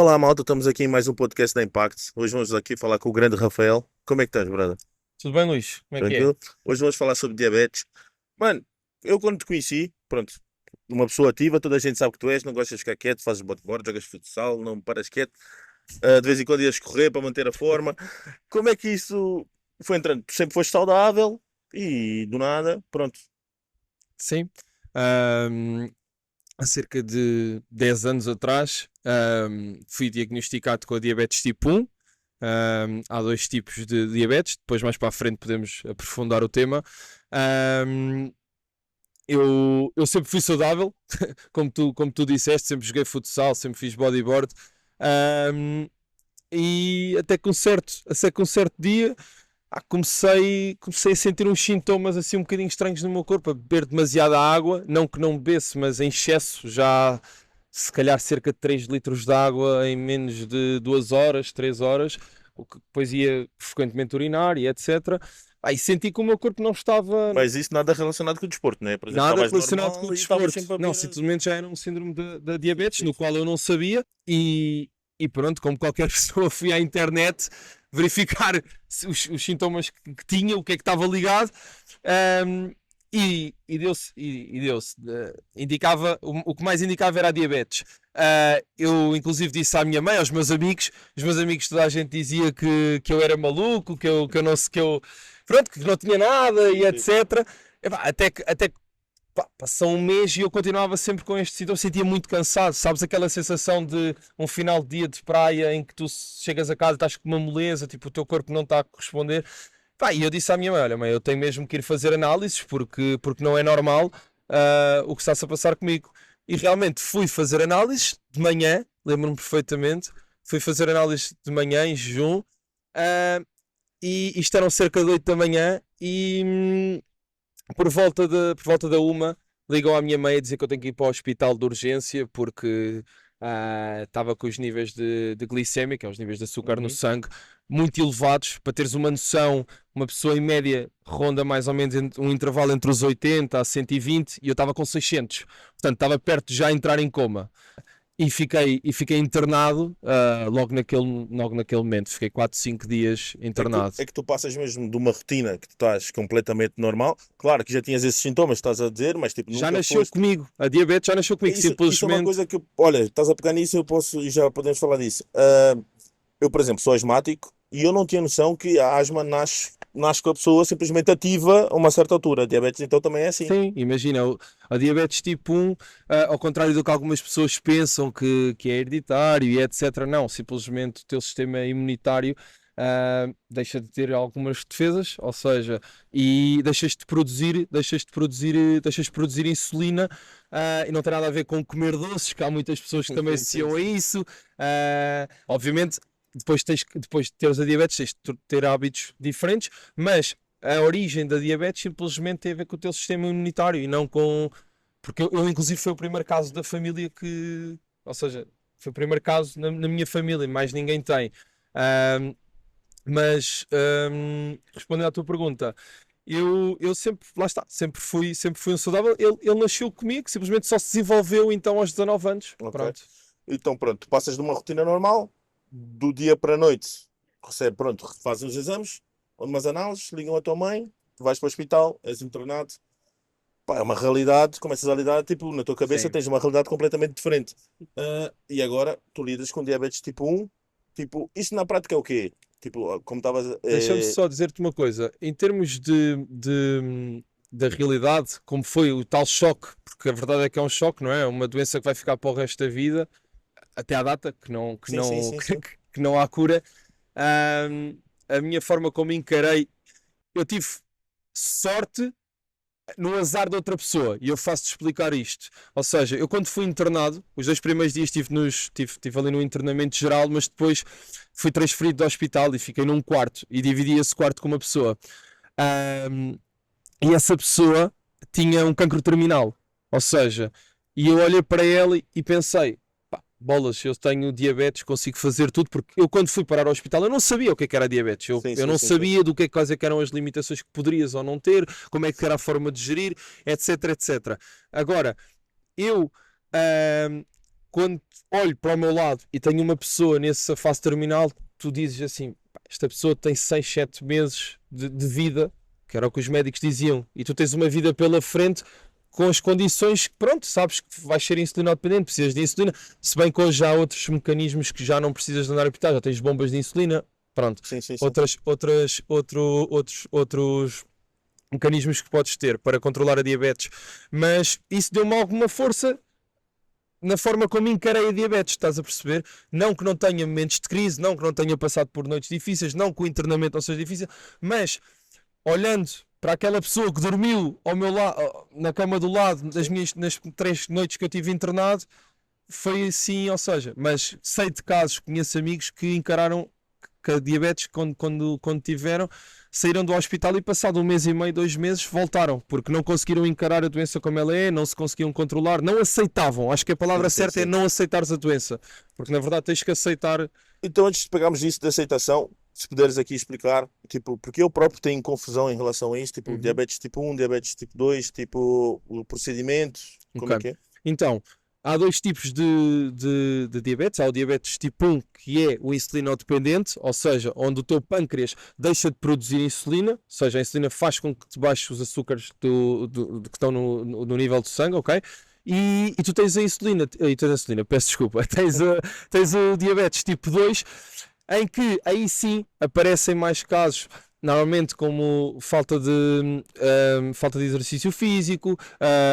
Olá, malta, estamos aqui em mais um podcast da Impact. Hoje vamos aqui falar com o grande Rafael. Como é que estás, brother? Tudo bem, Luís? Como é que é? Tranquilo? Hoje vamos falar sobre diabetes. Mano, eu quando te conheci, pronto, uma pessoa ativa, toda a gente sabe que tu és, não gostas de ficar quieto, fazes bodyboard, jogas futsal, não paras quieto. De vez em quando ias correr para manter a forma. Como é que isso foi entrando? Tu sempre foste saudável e do nada, pronto. Sim. Ahm, Há cerca de 10 anos atrás, fui diagnosticado com a diabetes tipo 1. Há dois tipos de diabetes, depois mais para a frente podemos aprofundar o tema. Ahm, eu sempre fui saudável, como tu disseste, sempre joguei futsal, sempre fiz bodyboard. Ahm, e até que um certo dia comecei a sentir uns sintomas assim um bocadinho estranhos no meu corpo, a beber demasiada água, não que não bebesse, mas em excesso, já se calhar cerca de 3 litros de água em menos de 2 horas, 3 horas, o que depois ia frequentemente urinar e etc. E senti que o meu corpo não estava Mas isso nada relacionado com o desporto, né? Por exemplo, nada estavas relacionado com o normal e estavas desporto. sempre a Não, beber. simplesmente já era um síndrome da Sim, diabetes, sim, no sim. qual eu não sabia, e pronto, como qualquer pessoa, fui à internet verificar os sintomas que tinha, o que é que estava ligado, ahm, e deu-se. Indicava, o que mais indicava era a diabetes. Eu, inclusive, disse à minha mãe, aos meus amigos, toda a gente dizia que eu era maluco, que eu não sei, pronto, que não tinha nada e Sim. etc. Epá, até que passou um mês e eu continuava sempre com este sintoma, sentia muito cansado, sabes aquela sensação de um final de dia de praia em que tu chegas a casa e estás com uma moleza, tipo o teu corpo não está a corresponder. E eu disse à minha mãe, olha mãe, eu tenho mesmo que ir fazer análises porque não é normal o que está-se a passar comigo. E realmente fui fazer análises de manhã, lembro-me perfeitamente, fui fazer análises de manhã em jejum, ah, e isto eram cerca de 8 da manhã e por volta da uma, ligam à minha mãe a dizer que eu tenho que ir para o hospital de urgência porque estava com os níveis de glicemia, que é os níveis de açúcar no Uhum. sangue, muito elevados. Para teres uma noção, uma pessoa em média ronda mais ou menos um intervalo entre os 80 a 120 e eu estava com 600. Portanto, estava perto de já entrar em coma. E fiquei internado logo naquele momento. Fiquei 4 5 dias É que, tu, internado. é que tu passas mesmo de uma rotina que tu estás completamente normal. Claro que já tinhas esses sintomas, estás a dizer, mas tipo, Já nunca nasceu foste. comigo. A diabetes já nasceu comigo. Isso é uma Simplesmente. coisa que, olha, estás a pegar nisso, eu posso, e já podemos falar disso. Eu, por exemplo, sou asmático e eu não tinha noção que a asma nasce com a pessoa simplesmente ativa a uma certa altura. A diabetes então também é assim. Sim, imagina, a diabetes tipo 1, ao contrário do que algumas pessoas pensam que é hereditário e etc. Não, simplesmente o teu sistema imunitário deixa de ter algumas defesas, ou seja, e deixas de produzir insulina, e não tem nada a ver com comer doces, que há muitas pessoas que também Sim, sim, associam a sim. isso. Obviamente, depois de teres a diabetes, tens de ter hábitos diferentes, mas a origem da diabetes simplesmente tem a ver com o teu sistema imunitário e não com. Porque eu inclusive, foi o primeiro caso da família que. Ou seja, foi o primeiro caso na minha família, mais ninguém tem. Ahm, mas, respondendo à tua pergunta, eu sempre, lá está, sempre fui um saudável. Ele nasceu comigo, simplesmente só se desenvolveu então aos 19 anos. Ok. Pronto. Então, pronto, tu passas de uma rotina normal, do dia para a noite, recebe, pronto, fazem os exames, umas análises, ligam a tua mãe, tu vais para o hospital, és internado. Pá, é uma realidade, começas a lidar, tipo, na tua cabeça Sim. tens uma realidade completamente diferente. E agora tu lidas com diabetes tipo um, tipo, isso na prática é o quê? Tipo, como estavas. Deixa-me só dizer-te uma coisa. Em termos da realidade, como foi o tal choque, porque a verdade é que é um choque, não é? Uma doença que vai ficar para o resto da vida, até à data, que não, que Sim, sim, não, sim, sim. que não há cura. Ahm, a minha forma como encarei, eu tive sorte no azar de outra pessoa, e eu faço-te explicar isto. Ou seja, eu quando fui internado, os 2 primeiros dias estive ali no internamento geral, mas depois fui transferido do hospital e fiquei num quarto e dividi esse quarto com uma pessoa. Ahm, e essa pessoa tinha um cancro terminal. Ou seja, e eu olhei para ela e pensei: pá, bolas, eu tenho diabetes, consigo fazer tudo, porque eu quando fui parar ao hospital eu não sabia o que era diabetes, eu, Sim, eu sim, não sim, sim. sabia do quais é que eram as limitações que poderias ou não ter, como é que era a forma de gerir, etc, etc. Agora, eu quando olho para o meu lado e tenho uma pessoa nessa fase terminal, tu dizes assim, "Pá, esta pessoa tem 6, 7 meses de vida, que era o que os médicos diziam, e tu tens uma vida pela frente com as condições que, pronto, sabes que vais ser insulina dependente, precisas de insulina, se bem que hoje há outros mecanismos que já não precisas de andar a apitar, já tens bombas de insulina, pronto, Sim. outros mecanismos que podes ter para controlar a diabetes, mas isso deu-me alguma força na forma como encarei a diabetes, estás a perceber? Não que não tenha momentos de crise, não que não tenha passado por noites difíceis, não que o internamento não seja difícil, mas olhando para aquela pessoa que dormiu ao meu lado, na cama do lado, nas 3 noites que eu tive internado, foi assim, ou seja, mas sei de casos, conheço amigos que encararam que a diabetes quando tiveram, saíram do hospital e passado 1 mês e meio, 2 meses, voltaram, porque não conseguiram encarar a doença como ela é, não se conseguiam controlar, não aceitavam, acho que a palavra certa é não aceitares a doença, porque na verdade tens que aceitar. Então, antes de pegarmos isso de aceitação, se puderes aqui explicar, tipo, porque eu próprio tenho confusão em relação a isso, tipo, diabetes tipo 1, diabetes tipo 2, tipo, o procedimento, como é Ok. que é? Então, há 2 tipos de diabetes. Há o diabetes tipo 1, que é o insulinodependente, ou seja, onde o teu pâncreas deixa de produzir insulina, ou seja, a insulina faz com que te baixes os açúcares que estão no nível do sangue, ok? E tu tens a insulina, peço desculpa, tens o diabetes tipo 2, em que aí sim aparecem mais casos, normalmente como falta de exercício físico,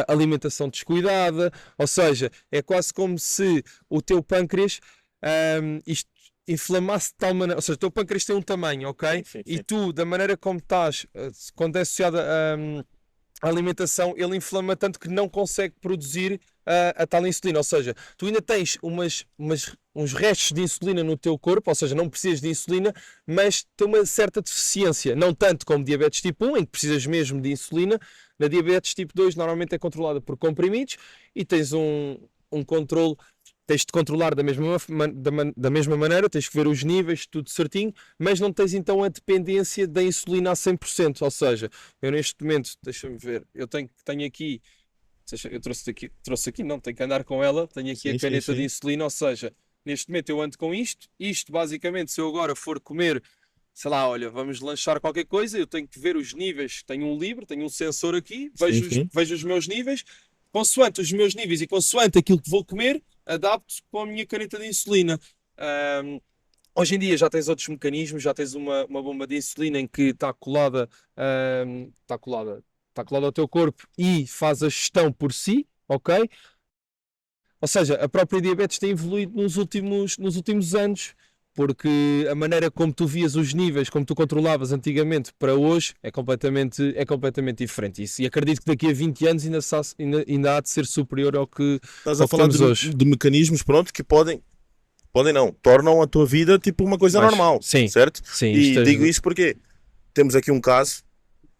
alimentação descuidada, ou seja, é quase como se o teu pâncreas isto inflamasse de tal maneira, ou seja, o teu pâncreas tem um tamanho, ok? Sim. E tu, da maneira como estás, quando é associada a alimentação, ele inflama tanto que não consegue produzir a tal insulina, ou seja, tu ainda tens uns restos de insulina no teu corpo, ou seja, não precisas de insulina, mas tem uma certa deficiência, não tanto como diabetes tipo 1, em que precisas mesmo de insulina. Na diabetes tipo 2 normalmente é controlada por comprimidos e tens um controle, tens de controlar da mesma maneira, tens que ver os níveis, tudo certinho, mas não tens então a dependência da insulina a 100%, ou seja, eu neste momento, deixa-me ver, eu tenho aqui, eu trouxe aqui, não, tenho que andar com ela, tenho aqui a caneta de insulina, ou seja, neste momento eu ando com isto basicamente, se eu agora for comer, sei lá, olha, vamos lanchar qualquer coisa, eu tenho que ver os níveis, tenho um livro, tenho um sensor aqui, vejo os meus níveis, consoante os meus níveis e consoante aquilo que vou comer, adapto com a minha caneta de insulina. Hoje em dia já tens outros mecanismos, já tens uma bomba de insulina em que está colada, está colada ao teu corpo e faz a gestão por si, ok? Ou seja, a própria diabetes tem evoluído nos últimos anos, porque a maneira como tu vias os níveis, como tu controlavas antigamente para hoje, é completamente diferente. E acredito que daqui a 20 anos ainda há de ser superior ao que Estás a falar temos hoje. de mecanismos, pronto, que podem não, tornam a tua vida tipo uma coisa normal, sim, certo? sim, E digo isso porque temos aqui um caso,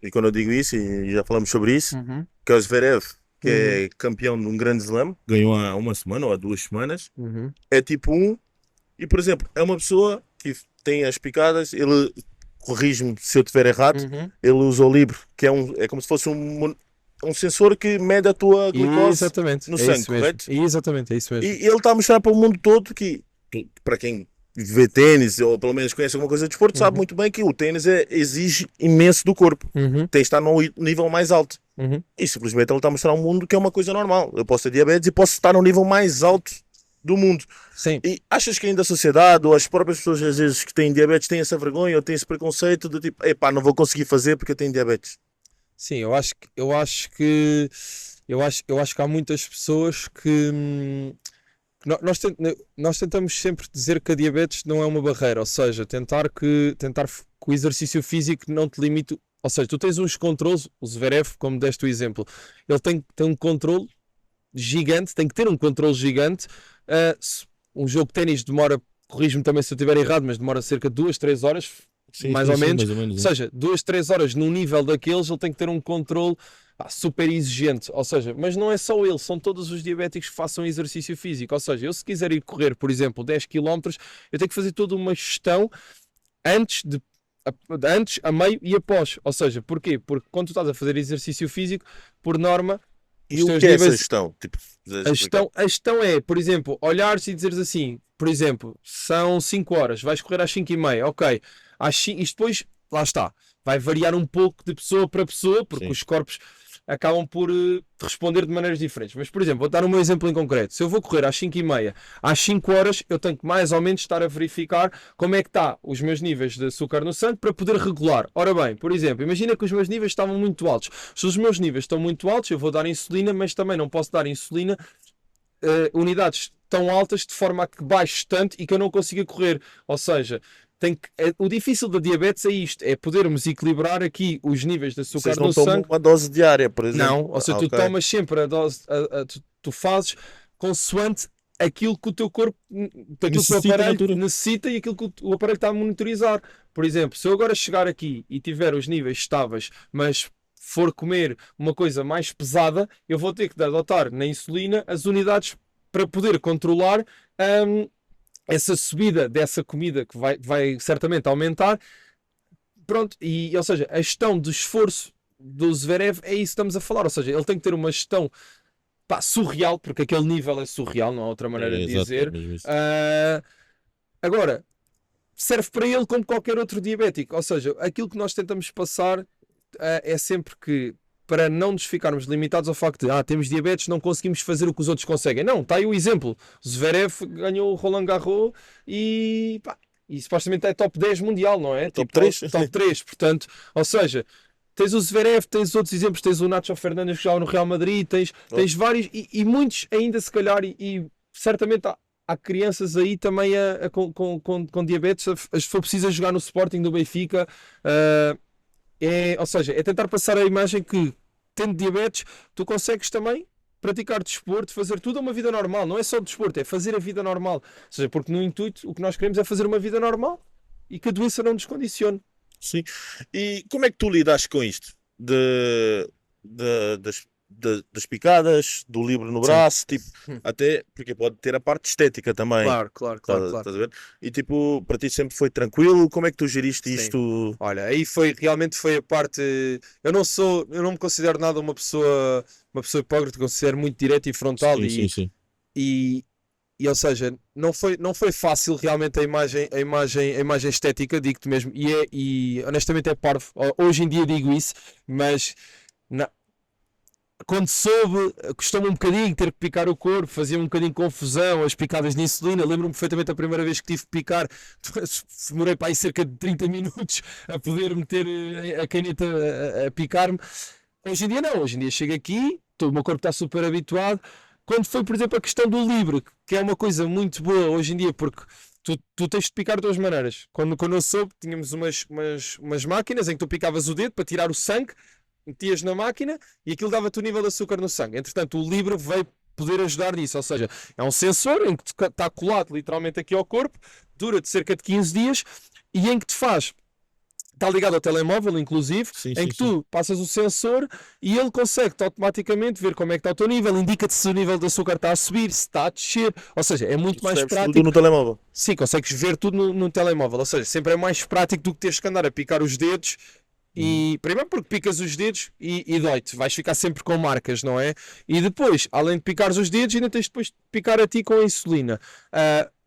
e quando eu digo isso, e já falamos sobre isso, que é o Zverev, que é campeão de um grande slam, ganhou há 1 semana ou há 2 semanas, é tipo 1, e por exemplo, é uma pessoa que tem as picadas, ele, corrige-me se eu estiver errado, ele usa o Libre, que é como se fosse um sensor que mede a tua glicose no sangue, correto? Exatamente, é isso mesmo. E ele está a mostrar para o mundo todo que, para quem vê ténis ou pelo menos conhece alguma coisa de desporto, sabe muito bem que o ténis exige imenso do corpo. Tem de estar no nível mais alto. E simplesmente ele está a mostrar ao mundo que é uma coisa normal. Eu posso ter diabetes e posso estar no nível mais alto do mundo. Sim. E achas que ainda a sociedade ou as próprias pessoas às vezes que têm diabetes têm essa vergonha ou têm esse preconceito de tipo, epá, não vou conseguir fazer porque eu tenho diabetes? Sim, eu acho que há muitas pessoas que nós tentamos sempre dizer que a diabetes não é uma barreira, ou seja, tentar que o exercício físico não te limite, ou seja, tu tens uns controles, o Zverev, como deste o exemplo, ele tem um controle gigante, tem que ter um controle gigante. Um jogo de ténis demora, corrijo-me também se eu estiver errado, mas demora cerca de 2, 3 horas, mais ou menos. Ou seja, 2, 3 horas num nível daqueles, ele tem que ter um controle super exigente, ou seja, mas não é só ele, são todos os diabéticos que façam exercício físico, ou seja, eu se quiser ir correr, por exemplo, 10 km, eu tenho que fazer toda uma gestão antes, a meio e após, ou seja, porquê? Porque quando tu estás a fazer exercício físico, por norma, E os o teus que é essa níveis. gestão? Tipo, A gestão é, por exemplo, olhares e dizeres assim, por exemplo, são 5 horas, vais correr às 5h30, ok, isto depois, lá está, vai variar um pouco de pessoa para pessoa, porque Sim. os corpos acabam por responder de maneiras diferentes. Mas, por exemplo, vou dar o meu exemplo em concreto. Se eu vou correr às 5h30, às 5 horas, eu tenho que mais ou menos estar a verificar como é que está os meus níveis de açúcar no sangue para poder regular. Ora bem, por exemplo, imagina que os meus níveis estavam muito altos. Se os meus níveis estão muito altos, eu vou dar insulina, mas também não posso dar insulina unidades tão altas de forma a que baixe tanto e que eu não consiga correr. Ou seja, o difícil da diabetes é isto, é podermos equilibrar aqui os níveis de açúcar Vocês não no tomam sangue. uma dose diária, por exemplo? Não, ou seja, tu Ok. tomas sempre a dose, tu fazes consoante aquilo que o teu corpo, aquilo que o Necessita na aparelho altura. necessita e aquilo que o aparelho está a monitorizar. Por exemplo, se eu agora chegar aqui e tiver os níveis estáveis, mas for comer uma coisa mais pesada, eu vou ter que adotar na insulina as unidades para poder controlar essa subida dessa comida que vai certamente aumentar. Pronto, ou seja, a gestão do esforço do Zverev é isso que estamos a falar, ou seja, ele tem que ter uma gestão surreal, porque aquele nível é surreal, não há outra maneira de exato, é dizer. mesmo isso. Agora, serve para ele como qualquer outro diabético, ou seja, aquilo que nós tentamos passar é sempre que, para não nos ficarmos limitados ao facto de temos diabetes, não conseguimos fazer o que os outros conseguem. Não, está aí o exemplo. Zverev ganhou o Roland Garros e supostamente é top 10 mundial, não é? Top Tipo, 3? top 3, portanto, ou seja, tens o Zverev, tens outros exemplos, tens o Nacho Fernandes que joga no Real Madrid, tens vários, e muitos ainda se calhar, e certamente há crianças aí também com diabetes, se for preciso jogar no Sporting do Benfica, ou seja, é tentar passar a imagem que, tendo diabetes, tu consegues também praticar desporto, fazer tudo uma vida normal. Não é só desporto, é fazer a vida normal. Ou seja, porque no intuito o que nós queremos é fazer uma vida normal e que a doença não nos condicione. Sim. E como é que tu lidas com isto? Das picadas, do livro no braço, tipo, até porque pode ter a parte estética também. Claro, claro, claro, claro. Estás a ver? E tipo, para ti sempre foi tranquilo? Como é que tu geriste isto? Olha, aí realmente foi a parte. Eu não me considero nada uma pessoa hipócrita, considero muito direto e frontal Sim. ou seja, não foi fácil realmente a imagem estética, digo-te mesmo, e honestamente é parvo. Hoje em dia digo isso, mas quando soube, custou-me um bocadinho ter que picar o corpo, fazia um bocadinho de confusão, as picadas de insulina. Lembro-me perfeitamente a primeira vez que tive que picar, demorei para aí cerca de 30 minutos a poder meter a caneta a picar-me. Hoje em dia não, hoje em dia chego aqui, o meu corpo está super habituado. Quando foi, por exemplo, a questão do livre, que é uma coisa muito boa hoje em dia, porque tu tens de picar de duas maneiras. Quando eu soube, tínhamos umas máquinas em que tu picavas o dedo para tirar o sangue, metias na máquina e aquilo dava-te o nível de açúcar no sangue. Entretanto, o Libre veio poder ajudar nisso, ou seja, é um sensor em que está colado literalmente aqui ao corpo, dura-te cerca de 15 dias e em que te faz, está ligado ao telemóvel inclusive, em que tu passas o sensor e ele consegue-te automaticamente ver como é que está o teu nível, indica-te se o nível de açúcar está a subir, se está a descer, ou seja, é muito mais prático. Tudo no telemóvel. Sim, consegues ver tudo no telemóvel, ou seja, sempre é mais prático do que teres que andar a picar os dedos. E primeiro porque picas os dedos e dói-te, vais ficar sempre com marcas, não é? E depois, além de picares os dedos, ainda tens depois de picar a ti com a insulina.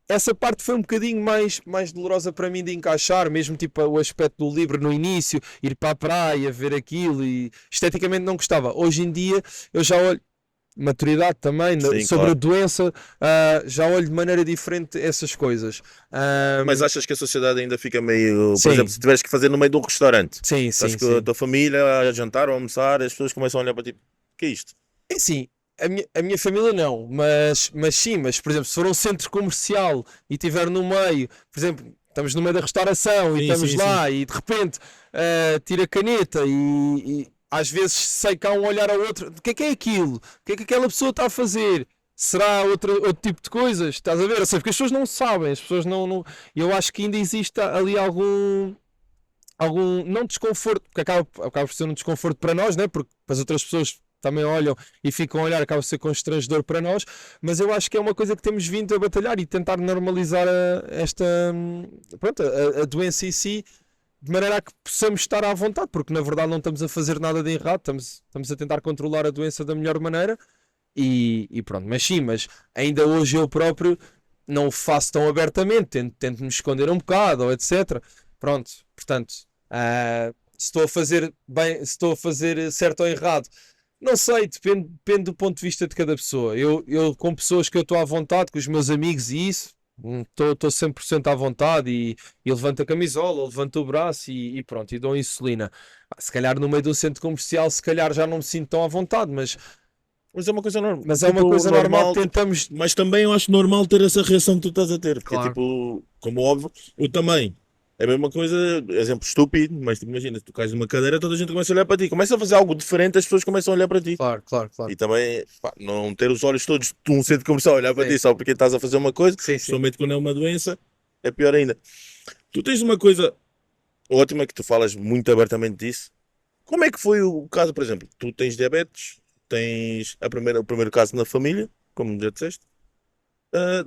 Essa parte foi um bocadinho mais dolorosa para mim de encaixar, mesmo tipo o aspecto do livro no início, ir para a praia, ver aquilo e esteticamente não gostava. Hoje em dia eu já olho, maturidade também, sobre a doença, já olho de maneira diferente essas coisas. Mas achas que a sociedade ainda fica meio, por exemplo, se tiveres que fazer no meio de um restaurante, sim, acho que a tua família a jantar ou a almoçar, as pessoas começam a olhar para ti, o que é isto? É assim, a minha família não, mas sim, mas por exemplo, se for um centro comercial e estiver no meio, por exemplo, estamos no meio da restauração e estamos lá e de repente tira a caneta e às vezes sei que há um olhar ao outro, o que é aquilo? O que é que aquela pessoa está a fazer? Será outro tipo de coisas? Estás a ver? Ou seja, porque as pessoas não sabem, as pessoas não... Eu acho que ainda existe ali algum não desconforto, porque acaba por ser um desconforto para nós, né? Porque as outras pessoas também olham e ficam a olhar, acaba por ser constrangedor para nós, mas eu acho que é uma coisa que temos vindo a batalhar e tentar normalizar pronto, a doença em si. de maneira a que possamos estar à vontade, porque na verdade não estamos a fazer nada de errado, estamos a tentar controlar a doença da melhor maneira e pronto. Mas sim, mas ainda hoje eu próprio não o faço tão abertamente, tento me esconder um bocado, ou etc. Pronto, portanto, se estou a fazer bem, se estou a fazer certo ou errado, não sei, depende do ponto de vista de cada pessoa. Eu com pessoas que eu estou à vontade, com os meus amigos e isso, estou 100% à vontade e levanto a camisola, ou levanto o braço e pronto, e dou insulina. Se calhar no meio de um centro comercial, se calhar já não me sinto tão à vontade, Mas é uma coisa normal. mas é uma coisa normal que tentamos. Mas também eu acho normal ter essa reação que tu estás a ter. Porque, Claro. tipo, como óbvio, eu também. É a mesma coisa, exemplo estúpido, mas tipo, imagina, tu cais numa cadeira, toda a gente começa a olhar para ti. Começa a fazer algo diferente, as pessoas começam a olhar para ti. Claro, claro, claro. E também, pá, não ter os olhos todos de um centro comercial a olhar para Sim. ti só porque estás a fazer uma coisa, Sim, sim. principalmente quando é uma doença, é pior ainda. Tu tens uma coisa ótima que tu falas muito abertamente disso. Como é que foi o caso, por exemplo? Tu tens diabetes, tens o primeiro caso na família, como já disseste.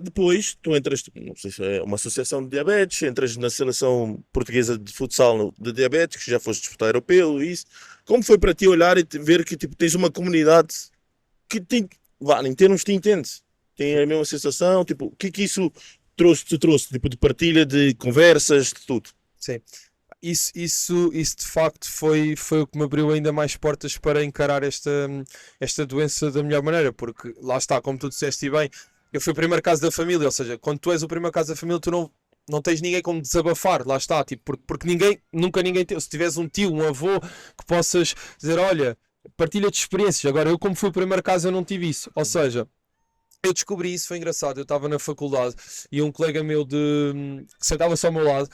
Depois tu entras, não sei se é uma associação de diabetes, entras na seleção portuguesa de futsal de diabetes, que já foste disputar europeu e isso. Como foi para ti olhar e ver que tipo, tens uma comunidade que tem, vá, em termos te entende, tem a mesma sensação, tipo, o que é que isso te trouxe, tipo, de partilha, de conversas, de tudo? Sim. Isso de facto foi o que me abriu ainda mais portas para encarar esta doença da melhor maneira, porque lá está, como tu disseste e bem, eu fui o primeiro caso da família, ou seja, quando tu és o primeiro caso da família, tu não tens ninguém como desabafar, lá está, tipo, porque nunca ninguém teve, se tiveres um tio, um avô, que possas dizer, olha, partilha de experiências, agora eu como fui o primeiro caso eu não tive isso, ou seja, eu descobri isso, foi engraçado. Eu estava na faculdade e um colega meu que sentava-se ao meu lado,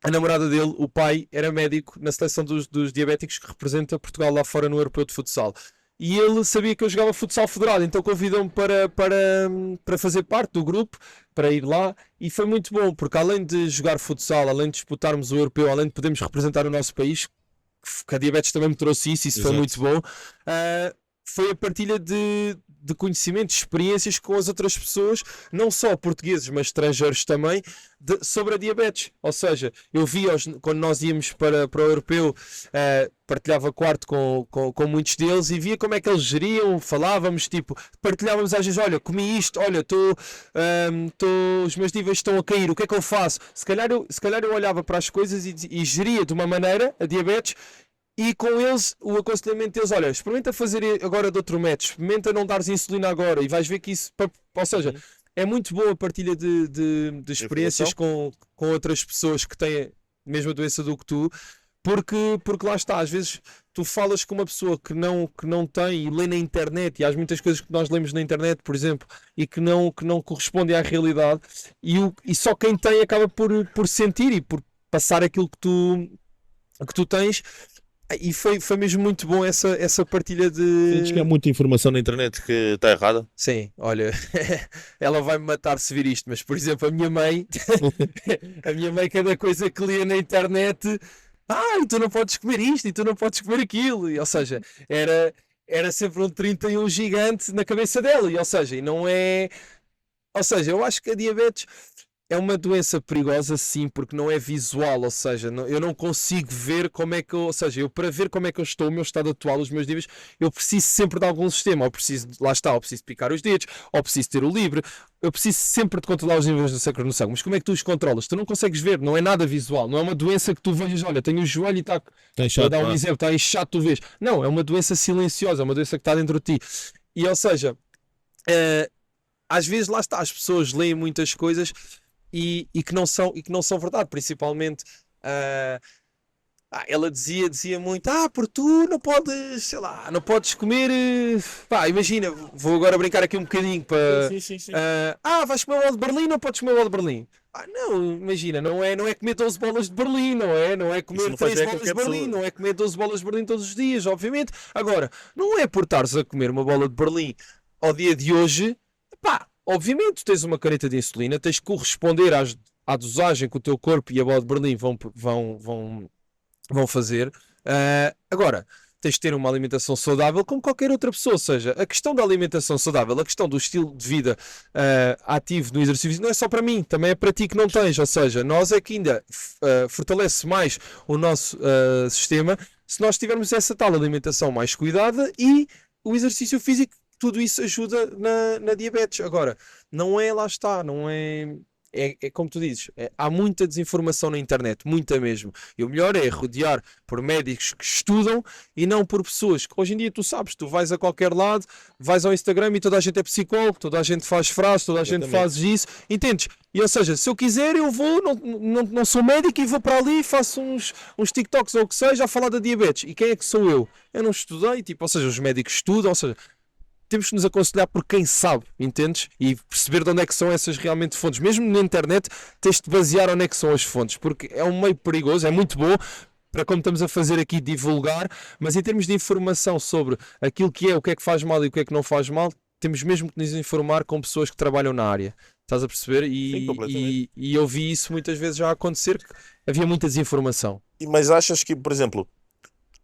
a namorada dele, o pai, era médico na seleção dos diabéticos que representa Portugal lá fora no Europeu de Futsal. E ele sabia que eu jogava futsal federado, então convidou-me para fazer parte do grupo, para ir lá, e foi muito bom, porque além de jogar futsal, além de disputarmos o europeu, além de podermos representar o nosso país, que a diabetes também me trouxe isso foi Exato. muito bom. Foi a partilha de conhecimentos, experiências com as outras pessoas, não só portugueses, mas estrangeiros também, sobre a diabetes. Ou seja, eu via-os quando nós íamos para o europeu, partilhava quarto com muitos deles e via como é que eles geriam, falávamos, tipo, partilhávamos às vezes, olha, comi isto, olha, os meus níveis estão a cair, o que é que eu faço? Se calhar eu olhava para as coisas e geria de uma maneira a diabetes. E com eles, o aconselhamento deles, olha, experimenta fazer agora de outro método, experimenta não dares insulina agora e vais ver que isso, ou seja, é muito boa a partilha de experiências com outras pessoas que têm a mesma doença do que tu, porque lá está, às vezes tu falas com uma pessoa que não tem e lê na internet, e há muitas coisas que nós lemos na internet, por exemplo, e que não correspondem à realidade, e só quem tem acaba por sentir e por passar aquilo que tu tens. E foi mesmo muito bom essa partilha de. Sentes que há muita informação na internet que está errada? Sim, olha, ela vai-me matar se vir isto, mas por exemplo, a minha mãe, cada coisa que lia na internet, e tu não podes comer isto, e tu não podes comer aquilo, ou seja, era sempre um 31 gigante na cabeça dela, ou seja, e não é. Ou seja, eu acho que a diabetes é uma doença perigosa, sim, porque não é visual, ou seja, eu não consigo ver como é que ou seja, eu para ver como é que eu estou, o meu estado atual, os meus níveis, eu preciso sempre de algum sistema, ou preciso, lá está, ou preciso picar os dedos, ou preciso ter o livre, eu preciso sempre de controlar os níveis de açúcar no sangue, mas como é que tu os controlas? Tu não consegues ver, não é nada visual, não é uma doença que tu vejas, olha, tenho o joelho e está, vou dar um exemplo, está inchado, tu vês, não, é uma doença silenciosa, é uma doença que está dentro de ti, e ou seja, às vezes lá está, as pessoas leem muitas coisas e que não são verdade, principalmente ela dizia muito, porque tu não podes, sei lá, não podes comer, imagina, vou agora brincar aqui um bocadinho para, Sim. vais comer o bolo de Berlim, não podes comer o bolo de Berlim. Não, imagina, não é comer 12 bolas de Berlim, não é comer 3 bolas de Berlim, não é comer 12 bolas de Berlim todos os dias, obviamente. Agora, não é por estares a comer uma bola de Berlim ao dia de hoje, obviamente tens uma caneta de insulina, tens que corresponder à dosagem que o teu corpo e a bola de Berlim vão fazer. Agora, tens de ter uma alimentação saudável como qualquer outra pessoa. Ou seja, a questão da alimentação saudável, a questão do estilo de vida ativo no exercício físico não é só para mim, também é para ti que não tens. Ou seja, nós é que ainda fortalece mais o nosso sistema se nós tivermos essa tal alimentação mais cuidada e o exercício físico, tudo isso ajuda na diabetes. Agora, não é, lá está, não é... É como tu dizes, há muita desinformação na internet, muita mesmo. E o melhor é rodear por médicos que estudam e não por pessoas que hoje em dia tu sabes, tu vais a qualquer lado, vais ao Instagram e toda a gente é psicólogo, toda a gente faz frases, toda a gente faz isso, entendes? E ou seja, se eu quiser eu vou, não sou médico e vou para ali e faço uns TikToks ou o que seja a falar da diabetes. E quem é que sou eu? Eu não estudei, tipo, ou seja, os médicos estudam, ou seja, temos que nos aconselhar por quem sabe, entendes? E perceber de onde é que são essas realmente fontes. Mesmo na internet, tens de basear onde é que são as fontes, porque é um meio perigoso, é muito bom para como estamos a fazer aqui divulgar, mas em termos de informação sobre aquilo que é, o que é que faz mal e o que é que não faz mal, temos mesmo que nos informar com pessoas que trabalham na área. Estás a perceber? Sim, E eu vi isso muitas vezes já acontecer, que havia muita desinformação. Mas achas que, por exemplo,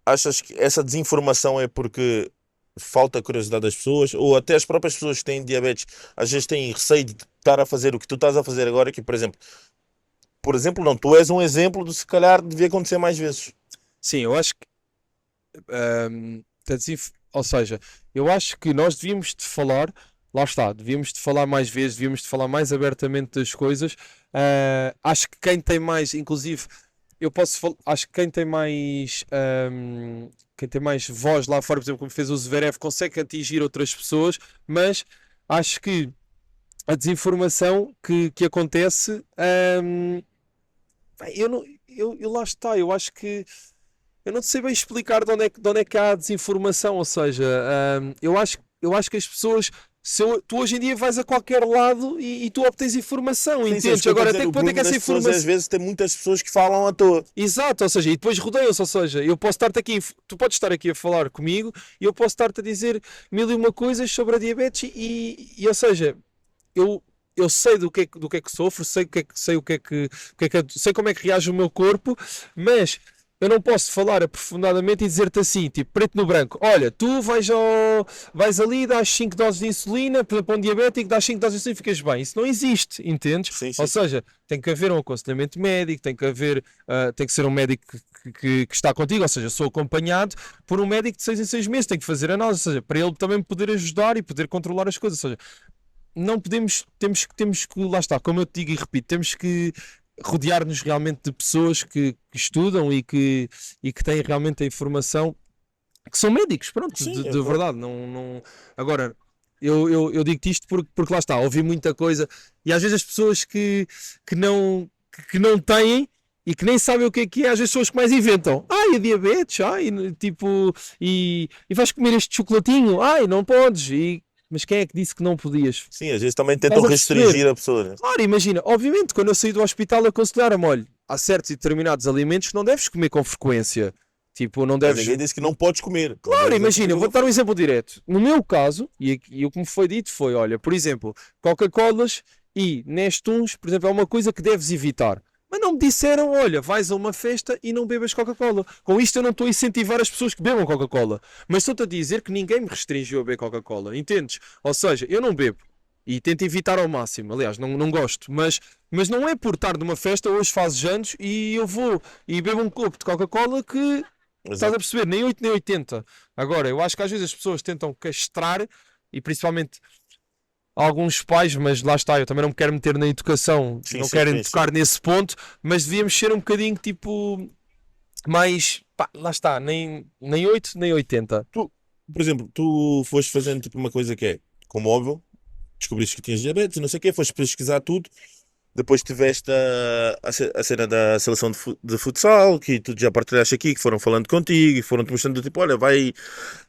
achas que essa desinformação é porque falta curiosidade das pessoas, ou até as próprias pessoas que têm diabetes às vezes têm receio de estar a fazer o que tu estás a fazer agora, que por exemplo não, tu és um exemplo de se calhar devia acontecer mais vezes. Sim, eu acho que ou seja, eu acho que nós devíamos de falar, lá está, devíamos de falar mais vezes, devíamos de falar mais abertamente das coisas. Acho que quem tem mais, inclusive, acho que quem tem mais voz lá fora, por exemplo, como fez o Zverev, consegue atingir outras pessoas, mas acho que a desinformação que acontece, bem, lá está, eu acho que eu não sei bem explicar de onde é que há a desinformação, ou seja, eu acho que as pessoas, tu hoje em dia vais a qualquer lado e tu obtens informação, Sim, entendes? Agora, até que ponto é que essa informação... às vezes tem muitas pessoas que falam à toa. Exato, ou seja, e depois rodeiam-se, ou seja, eu posso estar-te aqui, tu podes estar aqui a falar comigo e eu posso estar-te a dizer mil e uma coisas sobre a diabetes ou seja, eu sei do que é que sofro, sei sei como é que reage o meu corpo, mas eu não posso falar aprofundadamente e dizer-te assim, tipo, preto no branco, olha, tu vais ali, dás 5 doses de insulina, para um diabético, dás 5 doses de insulina e ficas bem. Isso não existe, entendes? Sim, sim. Ou seja, tem que haver um aconselhamento médico, tem que ser um médico que está contigo, ou seja, sou acompanhado por um médico de 6 em 6 meses, tem que fazer análise, ou seja, para ele também poder ajudar e poder controlar as coisas, ou seja, não podemos, temos que, lá está, como eu te digo e repito, temos que rodear-nos realmente de pessoas que estudam e que têm realmente a informação, que são médicos, pronto, Sim, de verdade. Agora, eu digo-te isto porque lá está, ouvi muita coisa e às vezes as pessoas que não têm e que nem sabem o que é, às vezes são as que mais inventam. Ai, a diabetes, tipo, e vais comer este chocolatinho, ai, não podes, mas quem é que disse que não podias? Sim, às vezes também tentam Estás a perceber? restringir a pessoa, né? Claro, imagina, obviamente, quando eu saí do hospital aconselharam-me, olha, há certos e determinados alimentos que não deves comer com frequência. Tipo, não Mas deves... ninguém disse que não podes comer. Claro, imagina, eu vou dar um exemplo direto. No meu caso, e o que me foi dito foi, olha, por exemplo, Coca-Colas e Nestuns, por exemplo, é uma coisa que deves evitar. Mas não me disseram, olha, vais a uma festa e não bebas Coca-Cola. Com isto eu não estou a incentivar as pessoas que bebam Coca-Cola. Mas estou-te a dizer que ninguém me restringiu a beber Coca-Cola, entendes? Ou seja, eu não bebo. E tento evitar ao máximo, aliás, não gosto, mas não é por estar numa festa, hoje fazes anos e eu vou e bebo um copo de Coca-Cola que estás a perceber, nem 8 nem 80. Agora, eu acho que às vezes as pessoas tentam castrar e principalmente alguns pais, mas lá está, eu também não me quero meter na educação, não querem tocar nesse ponto, mas devíamos ser um bocadinho tipo mais, pá, lá está, nem 8 nem 80. Por exemplo, tu foste fazendo tipo uma coisa que é, como óbvio, descobriste que tinhas diabetes e não sei o quê, foste pesquisar tudo, depois tiveste a cena da seleção de futsal, que tu já partilhaste aqui, que foram falando contigo e foram-te mostrando, tipo, olha, vai...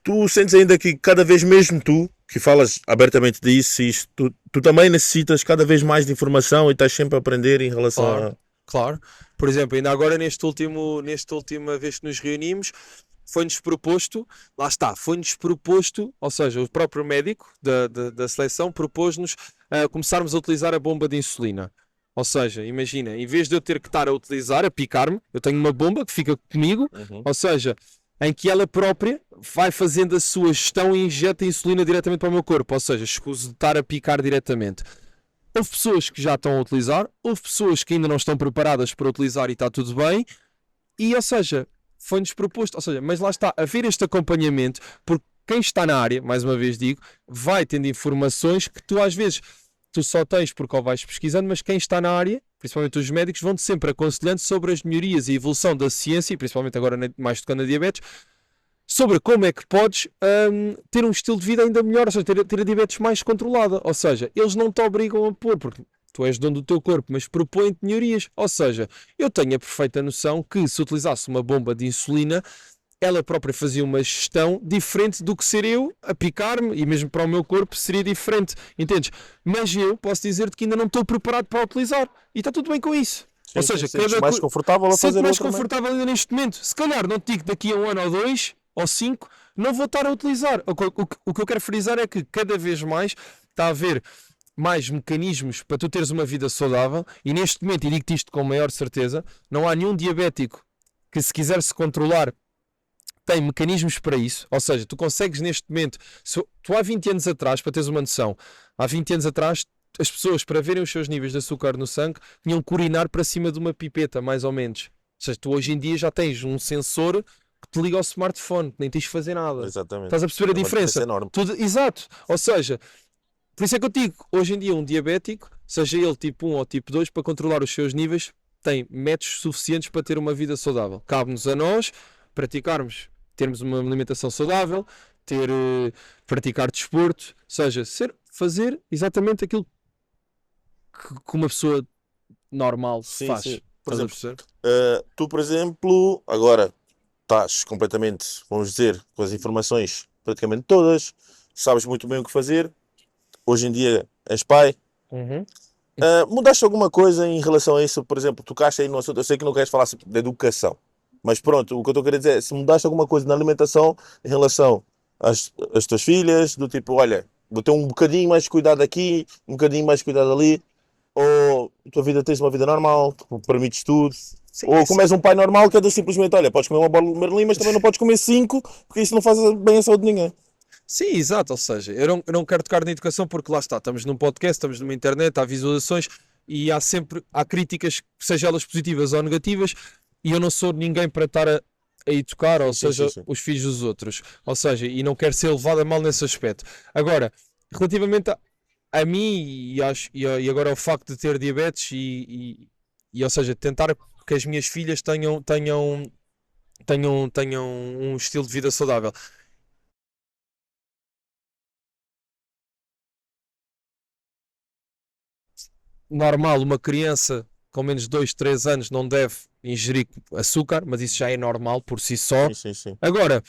Tu sentes ainda que cada vez mesmo tu, que falas abertamente disso, tu também necessitas cada vez mais de informação e estás sempre a aprender em relação a... Claro. Por exemplo, ainda agora nesta última vez que nos reunimos, foi-nos proposto, lá está, foi-nos proposto, ou seja, o próprio médico da seleção propôs-nos começarmos a utilizar a bomba de insulina. Ou seja, imagina, em vez de eu ter que estar a utilizar, a picar-me, eu tenho uma bomba que fica comigo, ou seja, em que ela própria vai fazendo a sua gestão e injeta insulina diretamente para o meu corpo, ou seja, escuso de estar a picar diretamente. Houve pessoas que já estão a utilizar, houve pessoas que ainda não estão preparadas para utilizar e está tudo bem, e ou seja, foi-nos proposto, ou seja, mas lá está, haver este acompanhamento, porque quem está na área, mais uma vez digo, vai tendo informações que tu às vezes tu só tens porque ou vais pesquisando, mas quem está na área, principalmente os médicos, vão-te sempre aconselhando sobre as melhorias e evolução da ciência, e principalmente agora mais tocando a diabetes, sobre como é que podes ter um estilo de vida ainda melhor, ou seja, ter a diabetes mais controlada. Ou seja, eles não te obrigam a pôr, porque tu és dono do teu corpo, mas propõem-te melhorias. Ou seja, eu tenho a perfeita noção que se utilizasse uma bomba de insulina, ela própria fazia uma gestão diferente do que ser eu a picar-me, e mesmo para o meu corpo seria diferente, entendes? Mas eu posso dizer-te que ainda não estou preparado para utilizar, e está tudo bem com isso. Ou seja, cada mais confortável a fazer mais confortável ainda neste momento. Se calhar não te digo daqui a 1 ano ou 2 ou 5, não vou estar a utilizar. O que eu quero frisar é que cada vez mais está a haver mais mecanismos para tu teres uma vida saudável, e neste momento, e digo-te isto com maior certeza, não há nenhum diabético que, se quiser se controlar, tem mecanismos para isso. Ou seja, tu consegues neste momento, tu há 20 anos atrás, para teres uma noção, há 20 anos atrás as pessoas, para verem os seus níveis de açúcar no sangue, tinham que urinar para cima de uma pipeta, mais ou menos. Ou seja, tu hoje em dia já tens um sensor que te liga ao smartphone, nem tens de fazer nada. Exatamente. Estás a perceber a diferença? Enorme. Exato. Ou seja, por isso é que eu digo, hoje em dia um diabético, seja ele tipo 1 ou tipo 2, para controlar os seus níveis, tem métodos suficientes para ter uma vida saudável. Cabe-nos a nós praticarmos, termos uma alimentação saudável, praticar desporto, ou seja, fazer exatamente aquilo que uma pessoa normal faz. Sim. Por exemplo, tu, por exemplo, agora estás completamente, vamos dizer, com as informações praticamente todas, sabes muito bem o que fazer, hoje em dia és pai. Mudaste alguma coisa em relação a isso? Por exemplo, tocaste aí no assunto, eu sei que não queres falar de educação, mas pronto, o que eu estou a querer dizer é, se mudaste alguma coisa na alimentação em relação às tuas filhas, do tipo, olha, vou ter um bocadinho mais de cuidado aqui, um bocadinho mais de cuidado ali, ou a tua vida tens uma vida normal, permites tudo, sim, ou como és um pai normal que é simplesmente, olha, podes comer uma bola de Merlin, mas também não podes comer 5, porque isso não faz bem a saúde de ninguém. Sim, exato, ou seja, eu não quero tocar na educação porque lá está, estamos num podcast, estamos numa internet, há visualizações e há críticas, seja elas positivas ou negativas, e eu não sou ninguém para estar a educar, ou seja, os filhos dos outros, ou seja, e não quero ser levado a mal nesse aspecto. Agora, relativamente a mim e agora ao facto de ter diabetes e ou seja, tentar que as minhas filhas tenham um estilo de vida saudável. Normal, uma criança com menos de 2, 3 anos não deve ingerir açúcar, mas isso já é normal por si só. Sim. Agora,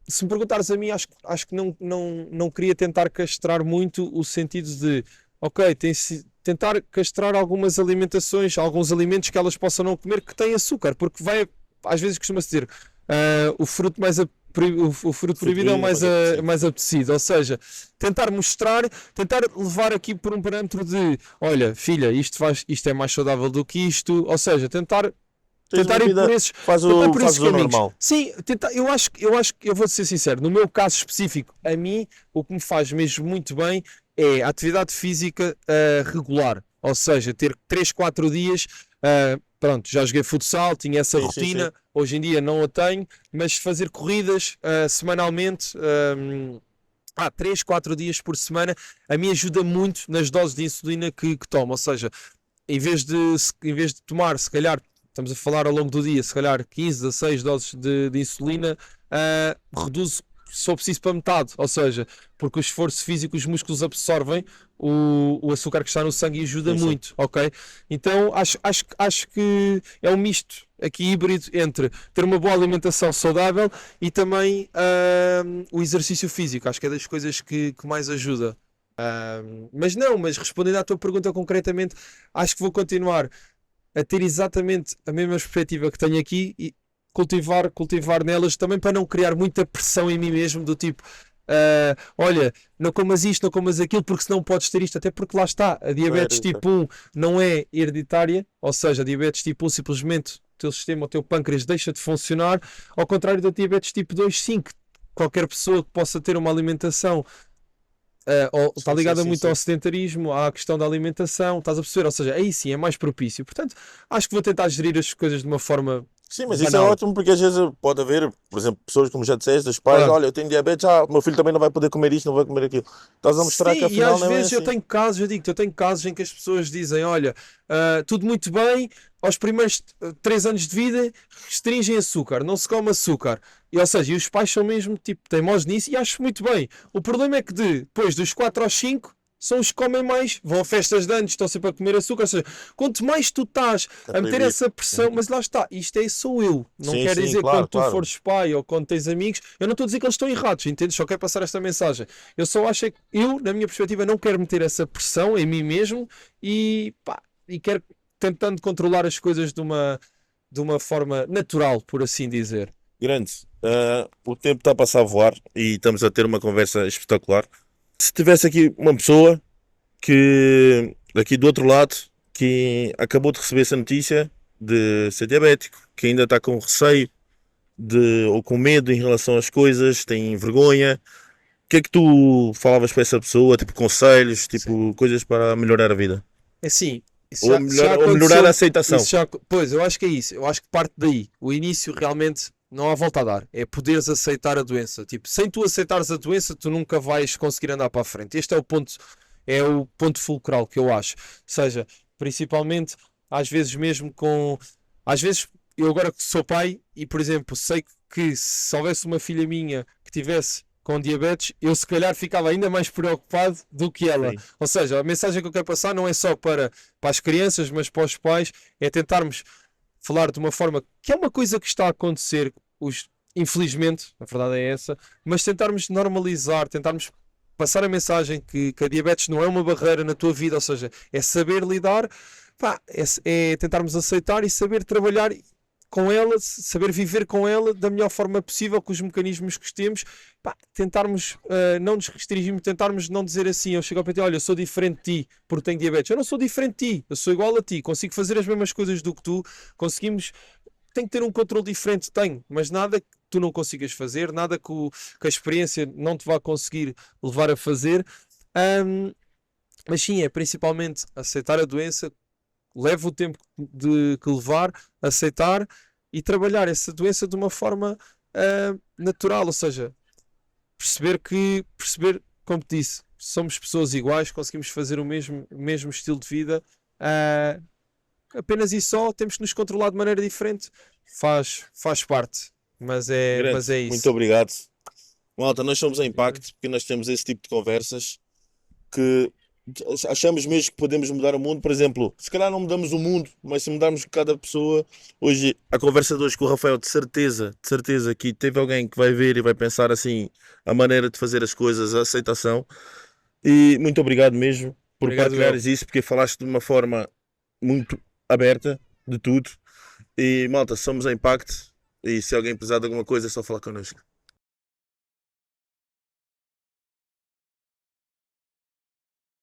se me perguntares a mim, acho que não queria tentar castrar muito o sentido de, ok, tentar castrar algumas alimentações, alguns alimentos que elas possam não comer que têm açúcar, porque às vezes costuma-se dizer, o fruto proibido é o mais apetecido, ou seja, tentar levar aqui por um parâmetro de, olha, filha, isto é mais saudável do que isto, ou seja, tentar ir por esses caminhos. Normal. Sim, eu vou ser sincero, no meu caso específico, a mim, o que me faz mesmo muito bem é a atividade física regular, ou seja, ter 3, 4 dias, pronto, já joguei futsal, tinha essa rotina, sim. Hoje em dia não a tenho, mas fazer corridas semanalmente, 3, 4 dias por semana, a mim ajuda muito nas doses de insulina que tomo, ou seja, em vez de tomar, se calhar, estamos a falar ao longo do dia, se calhar 15, 16 doses de insulina, reduzo, se for preciso, para metade, ou seja, porque o esforço físico, os músculos absorvem o açúcar que está no sangue e ajuda muito, ok? Então acho que é um misto aqui híbrido entre ter uma boa alimentação saudável e também o exercício físico, acho que é das coisas que mais ajuda. Mas respondendo à tua pergunta concretamente, acho que vou continuar a ter exatamente a mesma perspectiva que tenho aqui e cultivar nelas também, para não criar muita pressão em mim mesmo, do tipo, olha, não comas isto, não comas aquilo, porque senão podes ter isto, até porque lá está, a diabetes tipo 1 não é hereditária, ou seja, a diabetes tipo 1 simplesmente teu sistema, o teu pâncreas deixa de funcionar, ao contrário da diabetes tipo 2, sim, que qualquer pessoa que possa ter uma alimentação está ligada muito ao sedentarismo, à questão da alimentação, estás a perceber? Ou seja, aí sim é mais propício. Portanto, acho que vou tentar gerir as coisas de uma forma Sim, mas isso é banal. ótimo porque às vezes pode haver, por exemplo, pessoas como já disseste, os pais, Claro. olha, eu tenho diabetes, o meu filho também não vai poder comer isto, não vai comer aquilo. Estás a mostrar Sim, que e afinal às não é vezes eu assim. tenho casos, eu digo-te, eu tenho casos em que as pessoas dizem, olha, tudo muito bem, aos primeiros 3 anos de vida restringem açúcar, não se come açúcar. E, ou seja, e os pais são mesmo tipo teimosos nisso e acho muito bem. O problema é que depois dos 4 aos 5 são os que comem mais, vão a festas de anos, estão sempre a comer açúcar. Ou seja, quanto mais tu estás É a meter proibido. essa pressão, mas lá está, isto é sou eu. Não Sim, quer sim, dizer que quando claro, tu claro. fores pai ou quando tens amigos, eu não estou a dizer que eles estão errados, entendes? Só quero passar esta mensagem. Eu só acho é que eu, na minha perspectiva, não quero meter essa pressão em mim mesmo e pá, e quero tentando controlar as coisas de uma forma natural, por assim dizer. Grande. O tempo está a passar a voar e estamos a ter uma conversa espetacular. Se tivesse aqui uma pessoa que, aqui do outro lado, que acabou de receber essa notícia de ser diabético, que ainda está com receio ou com medo em relação às coisas, tem vergonha, o que é que tu falavas para essa pessoa? Tipo conselhos, Sim. tipo coisas para melhorar a vida? É assim, isso Ou, já ou melhorar a aconteceu. aceitação. Pois, eu acho que é isso. Eu acho que parte daí. O início realmente não há volta a dar. É poderes aceitar a doença. Tipo, sem tu aceitares a doença, tu nunca vais conseguir andar para a frente. Este é o ponto fulcral que eu acho. Ou seja, principalmente, às vezes mesmo com. Às vezes, eu agora que sou pai e, por exemplo, sei que se houvesse uma filha minha que tivesse com diabetes, eu se calhar ficava ainda mais preocupado do que ela. Sim. Ou seja, a mensagem que eu quero passar não é só para as crianças, mas para os pais, é tentarmos falar de uma forma que é uma coisa que está a acontecer, infelizmente, a verdade é essa, mas tentarmos normalizar, tentarmos passar a mensagem que a diabetes não é uma barreira na tua vida, ou seja, é saber lidar, pá, é tentarmos aceitar e saber trabalhar com ela, saber viver com ela da melhor forma possível, com os mecanismos que temos, pá, tentarmos não nos restringirmos, tentarmos não dizer assim, eu chego ao PT, olha, eu sou diferente de ti porque tenho diabetes, eu não sou diferente de ti, eu sou igual a ti, consigo fazer as mesmas coisas do que tu, conseguimos, tenho que ter um controle diferente, tenho, mas nada que tu não consigas fazer, nada que a experiência não te vá conseguir levar a fazer, mas sim, é principalmente aceitar a doença, leva o tempo que levar, aceitar e trabalhar essa doença de uma forma natural, ou seja, perceber, como te disse, somos pessoas iguais, conseguimos fazer o mesmo estilo de vida, ah, apenas e só temos que nos controlar de maneira diferente, faz parte, Grande, mas é muito isso. obrigado. Malta, nós somos a Impact porque nós temos esse tipo de conversas que achamos mesmo que podemos mudar o mundo. Por exemplo, se calhar não mudamos o mundo, mas se mudarmos cada pessoa. Hoje, a conversa de hoje com o Rafael, de certeza que teve alguém que vai ver e vai pensar assim a maneira de fazer as coisas, a aceitação. E muito obrigado mesmo por Obrigado, eu. partilhares isso, porque falaste de uma forma muito aberta de tudo. E malta, somos a Impact. E se alguém precisar de alguma coisa, é só falar connosco.